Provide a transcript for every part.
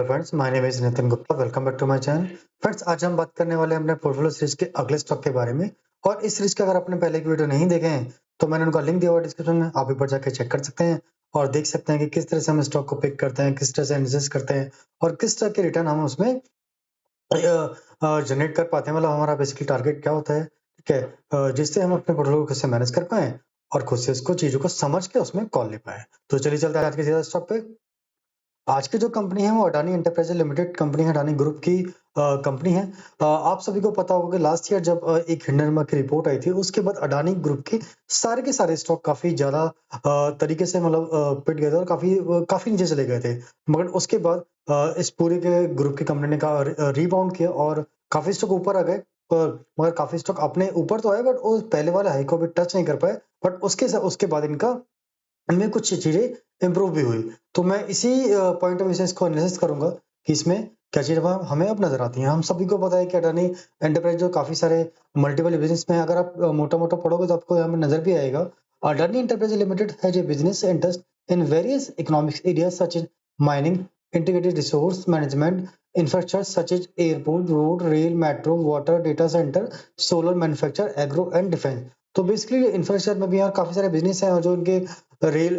Hello friends, my name is Nitin Gupta. Welcome back to my channel. Friends, आज हम बात करने वाले हैं अपने पोर्टफोलियो सीरीज के अगले स्टॉक के बारे में। और इस सीरीज का अगर आपने पहले की वीडियो नहीं देखे हैं तो मैंने उनका लिंक दिया हुआ है डिस्क्रिप्शन में, आप ऊपर जाके चेक कर सकते हैं और देख सकते हैं कि किस तरह से हम स्टॉक को पिक करते हैं, किस तरह से एनालिसिस करते हैं और किस तरह के रिटर्न हम उसमें जनरेट कर पाते हैं। मतलब हमारा बेसिकली टारगेट क्या होता है, ठीक है, जिससे हम अपने पोर्टफोलियो को खुद से मैनेज कर पाएँ और खुद से उसको चीज़ों को समझ के उसमें कॉल ले पाएँ। तो चलिए चलते हैं आज के सीधा स्टॉक पे। आज की जो कंपनी है वो अडानी एंटरप्राइजेज लिमिटेड कंपनी है, अडानी ग्रुप की कंपनी है। आप सभी को पता होगा कि लास्ट ईयर जब एक हिंडनबर्ग की रिपोर्ट आई थी, उसके बाद अडानी ग्रुप के सारे स्टॉक काफ़ी ज़्यादा तरीके से मतलब पिट गए थे और काफ़ी नीचे चले गए थे। मगर उसके बाद इस पूरे के ग्रुप की कंपनी ने रिबाउंड किया और काफ़ी स्टॉक ऊपर आ गए। मगर काफ़ी स्टॉक अपने ऊपर तो आए बट वो पहले वाले हाई को भी टच नहीं कर पाए। बट उसके बाद इनका इनमें कुछ चीज़ें इम्प्रूव भी हुई। तो मैं इसी पॉइंट ऑफ व्यू से इसको एनालिसिस करूँगा कि इसमें क्या चीज़ हमें अब नज़र आती हैं। हम सभी को पता है कि अडानी एंटरप्राइज़ जो काफ़ी सारे मल्टीपल बिज़नेस में अगर आप मोटा-मोटा पढ़ोगे तो आपको यहाँ पे नज़र भी आएगा। Adani enterprise limited has a business interest in various economic areas such as mining, integrated resource management, infrastructure such as airport, road, rail, metro, water, data centre, solar manufacture, agro and defence. तो basically infrastructure में भी यहाँ काफ़ी सारे business हैं और जो इनके रेल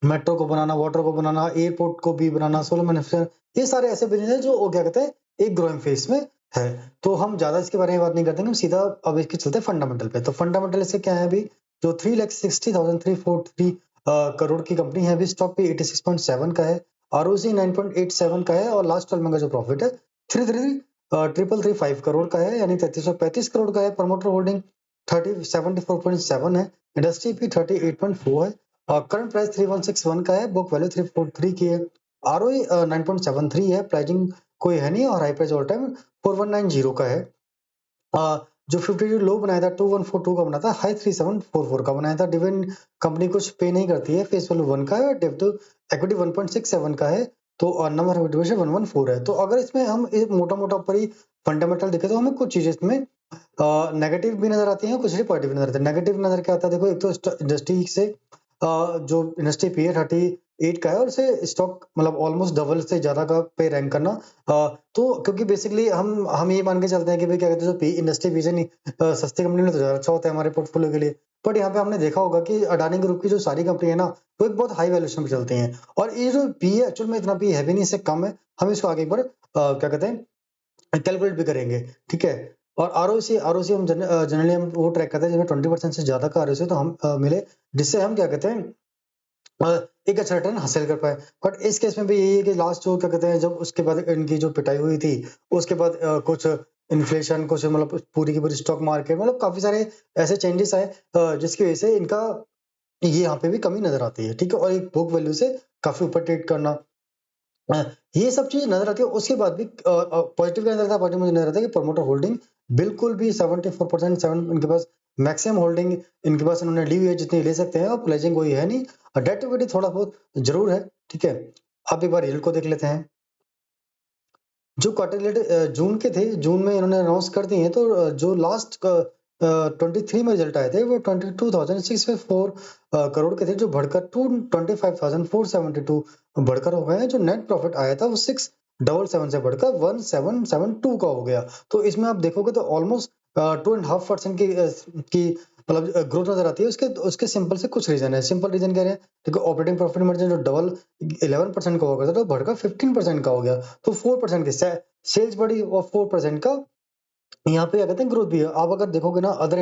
मेट्रो को बनाना, वाटर को बनाना, एयरपोर्ट को भी बनाना, सोलर मैन्युफैक्चर, ये सारे ऐसे बिज़नेस हैं जो वो क्या कहते हैं, एक ग्रोइंग फेज़ में है। तो हम ज़्यादा इसके बारे में बात नहीं करते हैं, हम सीधा अब इसके चलते हैं फंडामेंटल पे। तो फंडामेंटल इससे क्या है अभी, जो 3,60,343 करोड़ की कंपनी है, अभी स्टॉक पे 86.7 का है, आरओसी 9.87 का है और लास्ट 12 मंथ का जो प्रॉफिट है 333 करोड़ का है, यानी 3335 करोड़ का है। प्रमोटर होल्डिंग 74.7 है, इंडस्ट्री भी 38.4 है। करंट प्राइस 3161 का है, बुक वैल्यू 343 की है, आरओई 9.73 है, प्राइसिंग कोई है नहीं और हाई प्राइस ऑल टाइम 4190 का है। जो 52 लो बनाया था 2142 का बना था, हाई 3744 का बनाया था। डिविडेंड कंपनी कुछ पे नहीं करती है, फेस वैल्यू 1 का है और डेब्ट टू इक्विटी 1.67 का है, तो नंबर ऑफ डिविडेंड 114 है। तो अगर इसमें हम मोटा-मोटा ऊपर ही फंडामेंटल देखें तो हमें कुछ चीजें इसमें नेगेटिव भी नजर आती हैं, कुछ पॉजिटिव भी नजर आती है। नेगेटिव नजर क्या आता है, देखो एक तो इंडस्ट्री से जो इंडस्ट्री पी है 38 का है और इसे स्टॉक मतलब ऑलमोस्ट डबल से ज्यादा का पे रैंक करना। तो क्योंकि बेसिकली हम ये मान के चलते हैं कि भाई क्या कहते हैं, जो पी इंडस्ट्री पी से नहीं सस्ती कंपनी में तो ज्यादा अच्छा होता है हमारे पोर्टफोलियो के लिए। बट यहाँ पे हमने देखा होगा कि अडानी ग्रुप की जो सारी कंपनी है ना, वो एक बहुत हाई वैल्यूएशन पे चलती हैं और ये जो पी है एक्चुअल में इतना पी है भी नहीं, इससे कम है। हम इसको आगे एक बार क्या कहते हैं, कैलकुलेट भी करेंगे, ठीक है। और आरओसी हम जनरली हम वो ट्रैक करते हैं जिसमें 20% से ज्यादा का आरओसी तो हम मिले, जिससे हम क्या कहते हैं एक अच्छा रिटर्न हासिल कर पाए। बट इस केस में भी यही है कि लास्ट जो क्या कहते हैं, जब उसके बाद इनकी जो पिटाई हुई थी, उसके बाद कुछ इन्फ्लेशन, कुछ मतलब पूरी की पूरी स्टॉक मार्केट मतलब काफी सारे ऐसे चेंजेस आए जिसकी वजह से इनका ये यहाँ पे भी कमी नजर आती है, ठीक है। और एक बुक वैल्यू से काफी ऊपर ट्रेड करना, अ, ये सब चीज़ नज़र आती है। उसके बाद भी पॉज़िटिव क्या नज़र आता है, पॉज़िटिव मुझे नज़र आता है कि प्रमोटर होल्डिंग बिल्कुल भी 74% 7 इनके पास मैक्सिमम होल्डिंग इनके पास इन्होंने ली हुई है, जितनी ले सकते हैं और प्लेजिंग कोई है नहीं। डेट इक्विटी थोड़ा बहुत ज़रूर है, ठीक है। अब एक बार यील्ड को देख लेते हैं। जो क्वार्टर जून के थे, जून में इन्होंने अनाउंस कर दिए हैं, तो जो लास्ट 23 में रिजल्ट आए थे वो 22,604 करोड़ के थे, जो बढ़कर 25,472 बढ़कर हो गए हैं। जो नेट प्रॉफिट आया था वो 677 से बढ़कर 1772 का हो गया। तो इसमें आप देखोगे तो ऑलमोस्ट 2.5% की मतलब ग्रोथ नजर आती है। उसके उसके सिंपल से कुछ रीजन है। सिंपल रीजन क्या है, देखो ऑपरेटिंग प्रॉफिट मार्जिन जो डबल 11% का हो गया था, तो बढ़कर 15% का हो गया। तो 4% के सेल्स बढ़ी और 4% का यहाँ पे क्या कहते हैं ग्रोथ भी है। आप अगर देखोगे ना अदर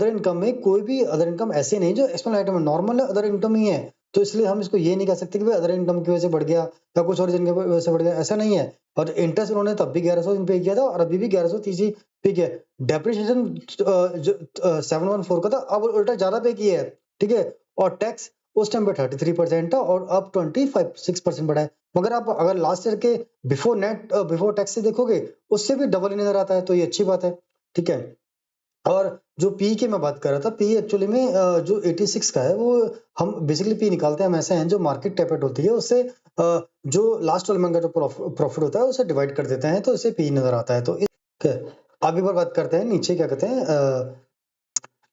इनकम में कोई भी अदर इनकम ऐसे नहीं जो एक्सटर्नल आइटम है, नॉर्मल अदर इनकम ही है। तो इसलिए हम इसको ये नहीं कह सकते कि भाई अदर इनकम की वजह से बढ़ गया या कुछ और रीजन की वजह से बढ़ गया, ऐसा नहीं है। और इंटरेस्ट उन्होंने तब भी 1100 पे किया था और अभी भी 1130 ही पे किया है। डेप्रिसिएशन जो 714 का था, अब उल्टा ज्यादा पे किया है, ठीक है। और टैक्स उस टाइम पे 33% था और अब 25 6% बढ़ा है। मगर आप अगर लास्ट ईयर के बिफोर टैक्स से देखोगे, उससे भी डबल ही नजर आता है, तो ये अच्छी बात है, ठीक है। और जो पी की मैं बात कर रहा था, पी एक्चुअली में जो 86 का है, वो हम बेसिकली पी निकालते हैं, हम ऐसे हैं जो मार्केट टेपेट होती है उससे जो लास्ट 12 मंथ का जो प्रॉफिट होता है उसे डिवाइड कर देते हैं, तो इसे पी नजर आता है। तो अब एक बार बात करते हैं नीचे क्या कहते हैं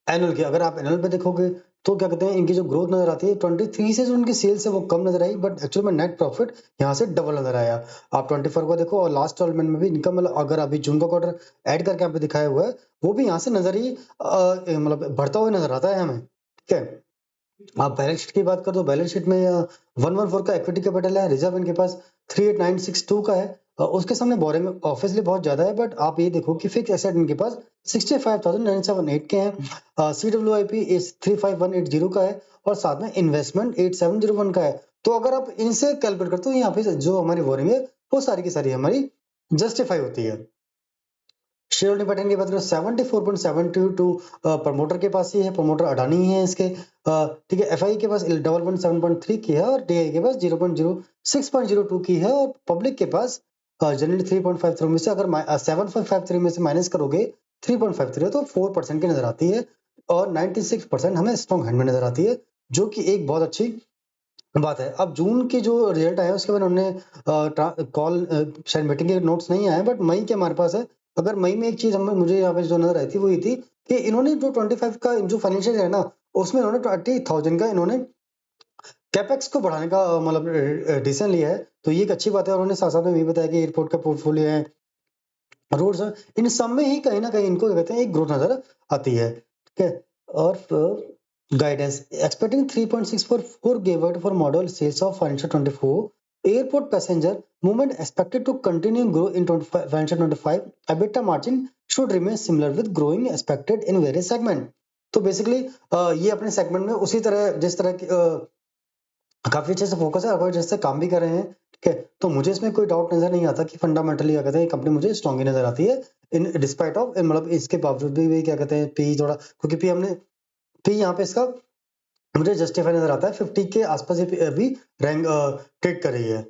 एनुअल की। अगर आप एनुअल पे देखोगे तो क्या कहते हैं इनकी जो ग्रोथ नजर आती है 23 से जो उनकी सेल्स है वो कम नजर आई, बट एक्चुअली में नेट प्रॉफिट यहाँ से डबल नजर आया। आप 24 को देखो और लास्ट 12 मंथ में भी इनकम, मतलब अगर अभी जून का क्वार्टर ऐड करके यहाँ पे दिखाया हुआ है, वो भी यहाँ से नजर ही मतलब बढ़ता हुआ नजर आता है हमें। ठीक है, आप बैलेंस शीट की बात करो तो बैलेंस शीट में 114 का इक्विटी कैपिटल है, रिजर्व इनके पास 38962 का है। उसके सामने बोरिंग ऑब्वियसली बहुत ज्यादा है, बट आप ये देखो कि फिक्स एसेट इनके पास 65,978 के हैं, CWIP इस 35180 का है, और साथ में इन्वेस्टमेंट 8701 का है। तो अगर आप इनसे कैलकुलेट करते हो यहाँ पे जो हमारी बोरिंग है वो सारी की सारी हमारी जस्टिफाई होती है। शेयर होल्डिंग पैटर्न की बात करें 74.72 प्रमोटर के पास ही है, प्रमोटर अडानी ही है इसके। ठीक है, एफआई के पास 11.7.3 की है, और डीआई के पास 0.06.02 की है, और पब्लिक के पास जनरली 3.53 में से अगर 7.53 में से माइनस करोगे 3.53 तो 4% की नजर आती है, और 96% हमें स्ट्रॉन्ग हैंड में नजर आती है, जो कि एक बहुत अच्छी बात है। अब जून के जो रिजल्ट आए उसके बाद उन्होंने कॉल शायद मीटिंग के नोट्स नहीं आए, बट मई के हमारे पास है। अगर मई में एक चीज हमें मुझे यहाँ पे जो नजर आई थी वो ये थी कि इन्होंने जो 25 का जो फाइनेंशियल है ना, उसमें इन्होंने 20,000 का इन्होंने कैपेक्स को बढ़ाने का मतलब डिसीजन लिया है। तो ये एक अच्छी बात है, और उन्होंने साथ साथ में ये बताया कि एयरपोर्ट का पोर्टफोलियो है, रोड्स है, इन सब में ही कहीं ना कहीं इनको क्या कहते हैं एक ग्रोथ नजर आती है। ठीक है, और guidance expecting 3.644 gigawatt for model sales of financial 24, airport passenger movement expected to continue grow in 25 financial 25, EBITDA margin should remain similar with growing expected in various segment। तो बेसिकली ये अपने सेगमेंट में उसी तरह जिस तरह की काफी अच्छे से फोकस है और अच्छे से काम भी कर रहे हैं। ठीक है, तो मुझे इसमें कोई डाउट नजर नहीं आता कि फंडामेंटली क्या कहते हैं कंपनी मुझे स्ट्रॉन्ग ही नजर आती है, इन डिस्पाइट ऑफ मतलब इसके बावजूद भी क्या कहते हैं पी थोड़ा, क्योंकि पी हमने पी यहाँ पे इसका मुझे जस्टिफाई नजर आता है 50 के आसपास ये अभी रैंक ट्रेड कर रही है।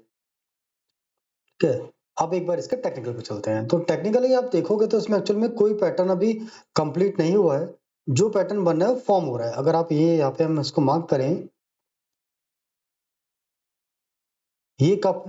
ठीक है, अब एक बार इसके टेक्निकल पे चलते हैं। तो टेक्निकली आप देखोगे तो इसमें एक्चुअल में कोई पैटर्न अभी कंप्लीट नहीं हुआ है, जो पैटर्न बन रहा है फॉर्म हो रहा है। अगर आप ये यहाँ पे हम इसको मार्क करें, ये कप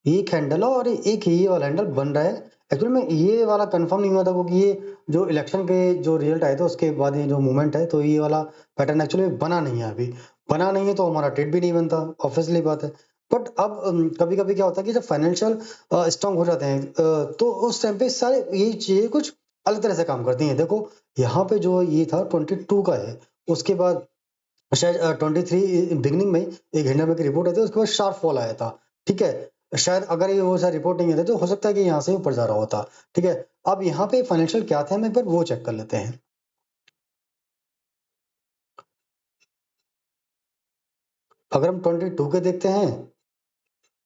एक हैंडल है और एक ये वाला हैंडल बन रहा है। एक्चुअली में ये वाला कंफर्म नहीं हुआ था, क्योंकि ये जो इलेक्शन के जो रिजल्ट आए थे उसके बाद ये जो मूवमेंट है, तो ये वाला पैटर्न एक्चुअली बना नहीं है, अभी बना नहीं है तो हमारा ट्रेड भी नहीं बनता, ऑब्वियसली बात है। बट अब कभी कभी क्या होता है कि जब फाइनेंशियल स्ट्रांग हो जाते हैं तो उस टाइम पे सारे ये चीजें कुछ अलग तरह से काम करती हैं। देखो यहाँ पे जो ये था 22 का है, उसके बाद शायद 23 बिगिनिंग में एक हिंडनबर्ग की रिपोर्ट आई थी, उसके बाद शार्प फॉल आया था। ठीक है, शायद अगर ये वो शायद रिपोर्ट नहीं आती तो हो सकता है कि यहाँ से ऊपर जा रहा होता। ठीक है, अब यहाँ पे फाइनेंशियल क्या थे हम एक बार वो चेक कर लेते हैं। अगर हम 22 के देखते हैं,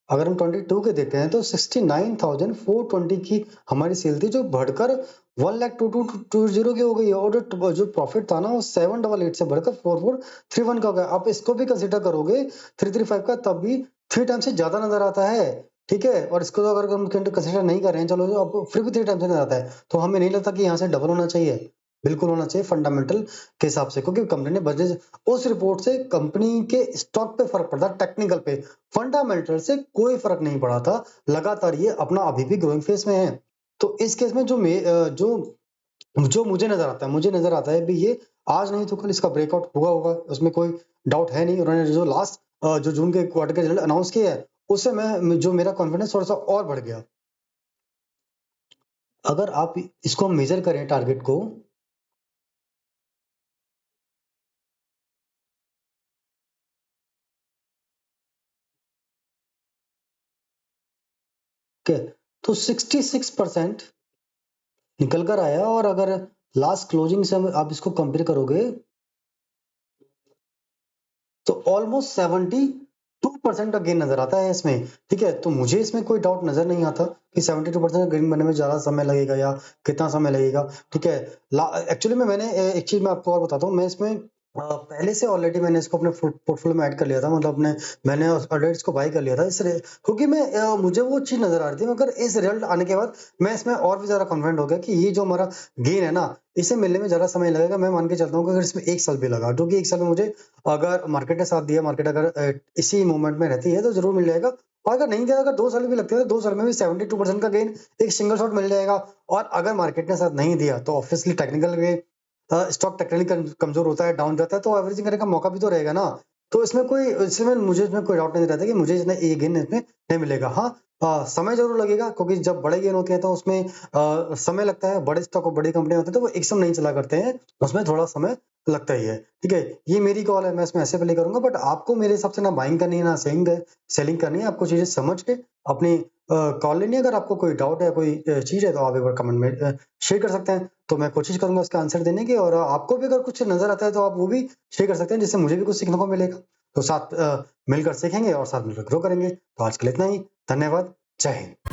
अगर हम 22 के देखते हैं तो 69,420 की हमारी सेल थी, जो बढ़कर 1,22,220 की हो गई है, और जो प्रॉफिट था ना वो 788 से बढ़कर 4,431 का हो गया। आप इसको भी कंसिडर करोगे 335 का, तब भी 3 टाइम से ज्यादा नजर आता है। ठीक है, और इसको तो अगर हम कंसिडर नहीं कर रहे हैं, चलो तो अब फिर भी 3 टाइम से नजर आता है, तो हमें नहीं लगता कि यहाँ से डबल होना चाहिए। बिल्कुल होना चाहिए फंडामेंटल के हिसाब से, क्योंकि कंपनी ने बजट, उस रिपोर्ट से कंपनी के स्टॉक पे फर्क पड़ता है, टेक्निकल पे, फंडामेंटल से कोई फर्क नहीं पड़ा था। लगातार ये अपना अभी भी ग्रोइंग फेज में है। तो इस केस में जो मुझे नजर आता है भी, ये आज नहीं तो कल इसका ब्रेकआउट हुआ होगा, उसमें कोई डाउट है नहीं। उन्होंने जो लास्ट जो जून के क्वार्टर के रिजल्ट अनाउंस किए हैं, उससे मैं जो मेरा कॉन्फिडेंस थोड़ा सा और बढ़ गया। अगर आप इसको मेजर करें टारगेट को, के तो 66% निकल कर आया, और अगर लास्ट क्लोजिंग से आप इसको कंपेयर करोगे तो ऑलमोस्ट 72% का गेन नजर आता है इसमें। ठीक है, तो मुझे इसमें कोई डाउट नजर नहीं आता कि 72% गेन बनने में ज्यादा समय लगेगा या कितना समय लगेगा। ठीक है, एक्चुअली में मैंने एक चीज मैं आपको और बताता हूँ, मैं इसमें पहले से ऑलरेडी मैंने इसको अपने पोर्टफोलियो में ऐड कर लिया था, मतलब मैंने ऑलरेडी इसको बाय कर लिया था, इसलिए क्योंकि मुझे वो चीज नजर आ रही थी, मगर इस रिजल्ट आने के बाद मैं इसमें और भी ज्यादा कॉन्फिडेंट हो गया कि ये जो हमारा गेन है ना, इसे मिलने में ज्यादा समय लगेगा। मैं मान के चलता हूँ कि अगर इसमें 1 साल भी लगा, जो कि 1 साल में मुझे, अगर मार्केट ने साथ दिया, मार्केट अगर इसी मूवमेंट में रहती है तो जरूर मिल जाएगा। और अगर नहीं दिया, अगर 2 साल भी लगते हैं तो 2 साल में भी 72% का गेन एक सिंगल शॉट मिल जाएगा। और अगर मार्केट ने साथ नहीं दिया तो obviously technical gain stock technically कमजोर होता है, डाउन जाता है, तो एवरेजिंग करने का मौका भी तो रहेगा ना। तो इसमें मुझे इसमें कोई डाउट नहीं रहता कि मुझे जितना ये गेन इसमें नहीं मिलेगा। हाँ, समय ज़रूर लगेगा, क्योंकि जब बड़े गेन होते हैं तो उसमें समय लगता है। बड़े स्टॉक और बड़ी कंपनियाँ होती हैं तो वो एकदम नहीं चला करते हैं, उसमें थोड़ा समय लगता ही है। ठीक है? ये मेरी कॉल है, मैं इसमें ऐसे प्ले करूँगा, बट आपको मेरे हिसाब से ना बाइंग करनी है, ना सेलिंग करनी है। आपको चीज़ें समझ के अपनी कॉल लेनी है। अगर आपको कोई डाउट है, कोई चीज़ है, तो आप एक बार कमेंट में शेयर कर सकते हैं। तो मैं कोशिश करूँगा उसका आंसर देने की, और आपको भी अगर कुछ नज़र आता है तो आप वो भी शेयर कर सकते हैं, जिससे मुझे भी कुछ सीखने को मिलेगा। तो साथ मिलकर सीखेंगे और साथ मिलकर ग्रो करेंगे। तो आज के लिए इतना ही। धन्यवाद। जय हिंद।